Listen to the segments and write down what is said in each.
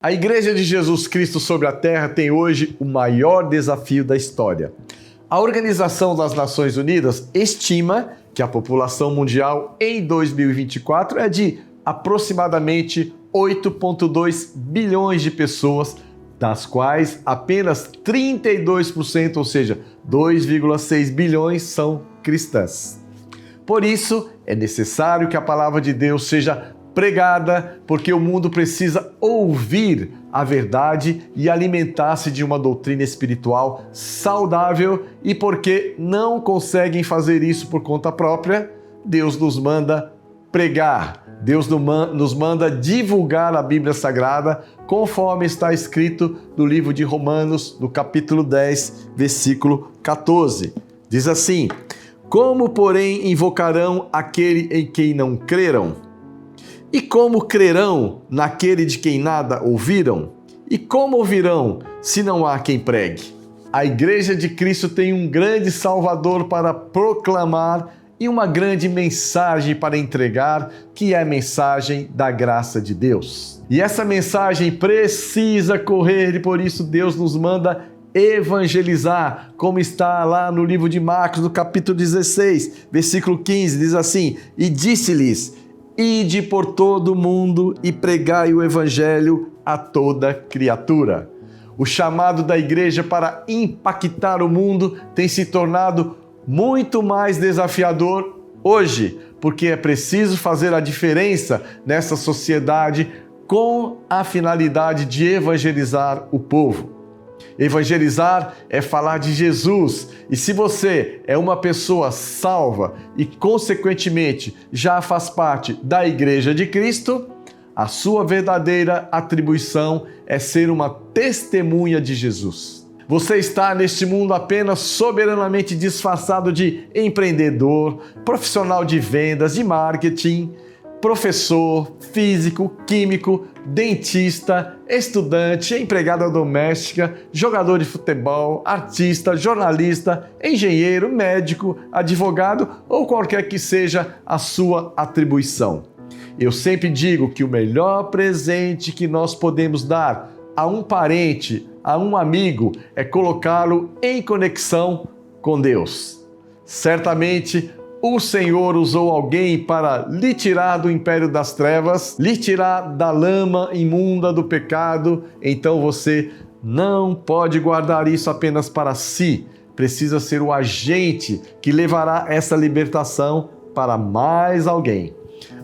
A Igreja de Jesus Cristo sobre a Terra tem hoje o maior desafio da história. A Organização das Nações Unidas estima que a população mundial em 2024 é de aproximadamente 8,2 bilhões de pessoas, das quais apenas 32%, ou seja, 2,6 bilhões, são cristãs. Por isso, é necessário que a palavra de Deus seja pregada, porque o mundo precisa ouvir a verdade e alimentar-se de uma doutrina espiritual saudável, e porque não conseguem fazer isso por conta própria, Deus nos manda pregar, Deus nos manda divulgar a Bíblia Sagrada, conforme está escrito no livro de Romanos, no capítulo 10, versículo 14. Diz assim: como, porém, invocarão aquele em quem não creram? E como crerão naquele de quem nada ouviram? E como ouvirão se não há quem pregue? A Igreja de Cristo tem um grande Salvador para proclamar e uma grande mensagem para entregar, que é a mensagem da graça de Deus. E essa mensagem precisa correr, e por isso Deus nos manda evangelizar, como está lá no livro de Marcos, no capítulo 16, versículo 15, diz assim: e disse-lhes: ide por todo o mundo e pregai o evangelho a toda criatura. O chamado da igreja para impactar o mundo tem se tornado muito mais desafiador hoje, porque é preciso fazer a diferença nessa sociedade com a finalidade de evangelizar o povo. Evangelizar é falar de Jesus, e se você é uma pessoa salva e, consequentemente, já faz parte da Igreja de Cristo, a sua verdadeira atribuição é ser uma testemunha de Jesus. Você está neste mundo apenas soberanamente disfarçado de empreendedor, profissional de vendas, de marketing, professor, físico, químico, dentista, estudante, empregada doméstica, jogador de futebol, artista, jornalista, engenheiro, médico, advogado ou qualquer que seja a sua atribuição. Eu sempre digo que o melhor presente que nós podemos dar a um parente, a um amigo, é colocá-lo em conexão com Deus. Certamente, o Senhor usou alguém para lhe tirar do império das trevas, lhe tirar da lama imunda do pecado. Então você não pode guardar isso apenas para si. Precisa ser o agente que levará essa libertação para mais alguém.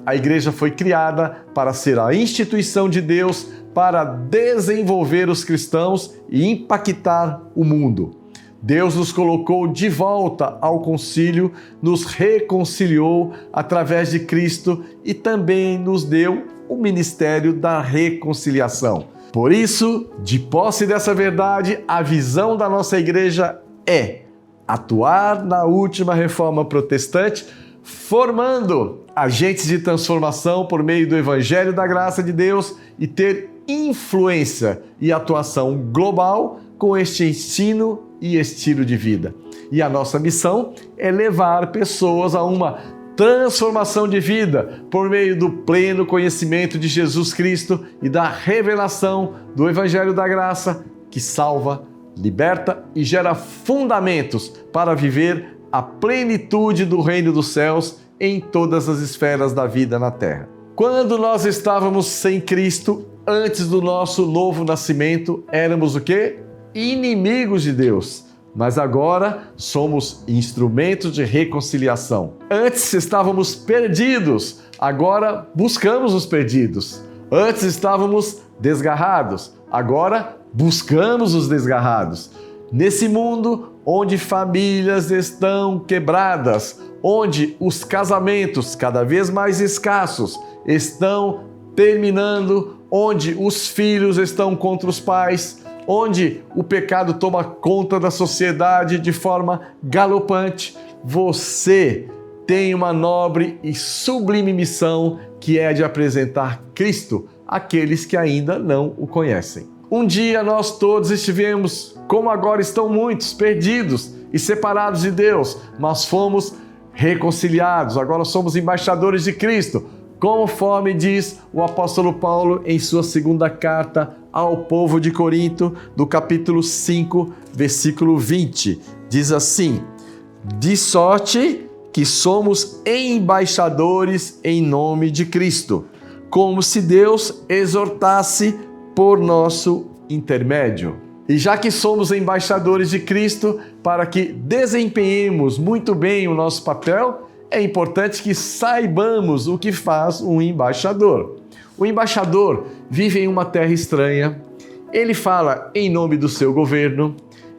A igreja foi criada para ser a instituição de Deus para desenvolver os cristãos e impactar o mundo. Deus nos colocou de volta ao concílio, nos reconciliou através de Cristo e também nos deu o ministério da reconciliação. Por isso, de posse dessa verdade, a visão da nossa igreja é atuar na última reforma protestante, formando agentes de transformação por meio do Evangelho da Graça de Deus e ter influência e atuação global com este ensino e estilo de vida. E a nossa missão é levar pessoas a uma transformação de vida por meio do pleno conhecimento de Jesus Cristo e da revelação do Evangelho da Graça, que salva, liberta e gera fundamentos para viver a plenitude do reino dos céus em todas as esferas da vida na terra. Quando nós estávamos sem Cristo, antes do nosso novo nascimento, éramos o quê? Inimigos de Deus, mas agora somos instrumentos de reconciliação. Antes estávamos perdidos, agora buscamos os perdidos. Antes estávamos desgarrados, agora buscamos os desgarrados. Nesse mundo onde famílias estão quebradas, onde os casamentos cada vez mais escassos estão terminando, onde os filhos estão contra os pais, onde o pecado toma conta da sociedade de forma galopante, você tem uma nobre e sublime missão, que é de apresentar Cristo àqueles que ainda não o conhecem. Um dia nós todos estivemos, como agora estão muitos, perdidos e separados de Deus, mas fomos reconciliados, agora somos embaixadores de Cristo, conforme diz o apóstolo Paulo em sua segunda carta ao povo de Corinto, do capítulo 5, versículo 20. Diz assim: de sorte que somos embaixadores em nome de Cristo, como se Deus exortasse por nosso intermédio. E já que somos embaixadores de Cristo, para que desempenhemos muito bem o nosso papel, é importante que saibamos o que faz um embaixador. O embaixador vive em uma terra estranha, ele fala em nome do seu governo,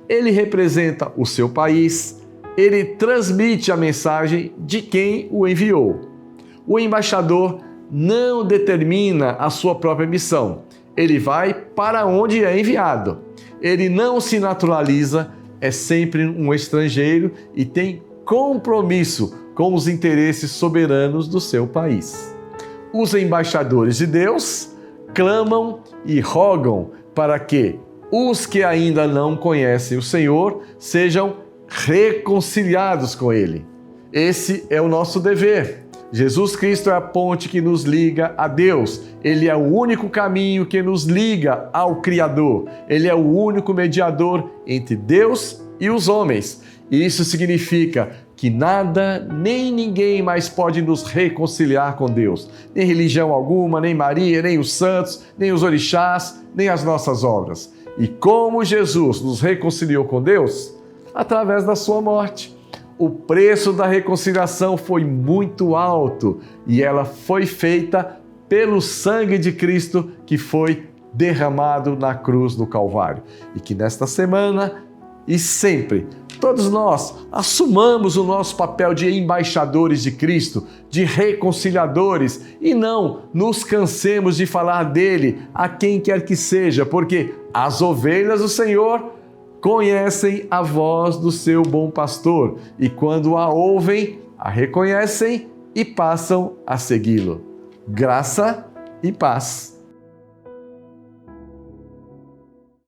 ele representa o seu país, ele transmite a mensagem de quem o enviou. O embaixador não determina a sua própria missão, ele vai para onde é enviado. Ele não se naturaliza, é sempre um estrangeiro e tem compromisso com os interesses soberanos do seu país. Os embaixadores de Deus clamam e rogam para que os que ainda não conhecem o Senhor sejam reconciliados com Ele. Esse é o nosso dever. Jesus Cristo é a ponte que nos liga a Deus. Ele é o único caminho que nos liga ao Criador. Ele é o único mediador entre Deus e os homens. E isso significa que nada, nem ninguém mais pode nos reconciliar com Deus. Nem religião alguma, nem Maria, nem os santos, nem os orixás, nem as nossas obras. E como Jesus nos reconciliou com Deus? Através da sua morte. O preço da reconciliação foi muito alto e ela foi feita pelo sangue de Cristo que foi derramado na cruz do Calvário. E que nesta semana e sempre, todos nós assumamos o nosso papel de embaixadores de Cristo, de reconciliadores, e não nos cansemos de falar dele a quem quer que seja, porque as ovelhas do Senhor conhecem a voz do seu bom pastor e quando a ouvem, a reconhecem e passam a segui-lo. Graça e paz.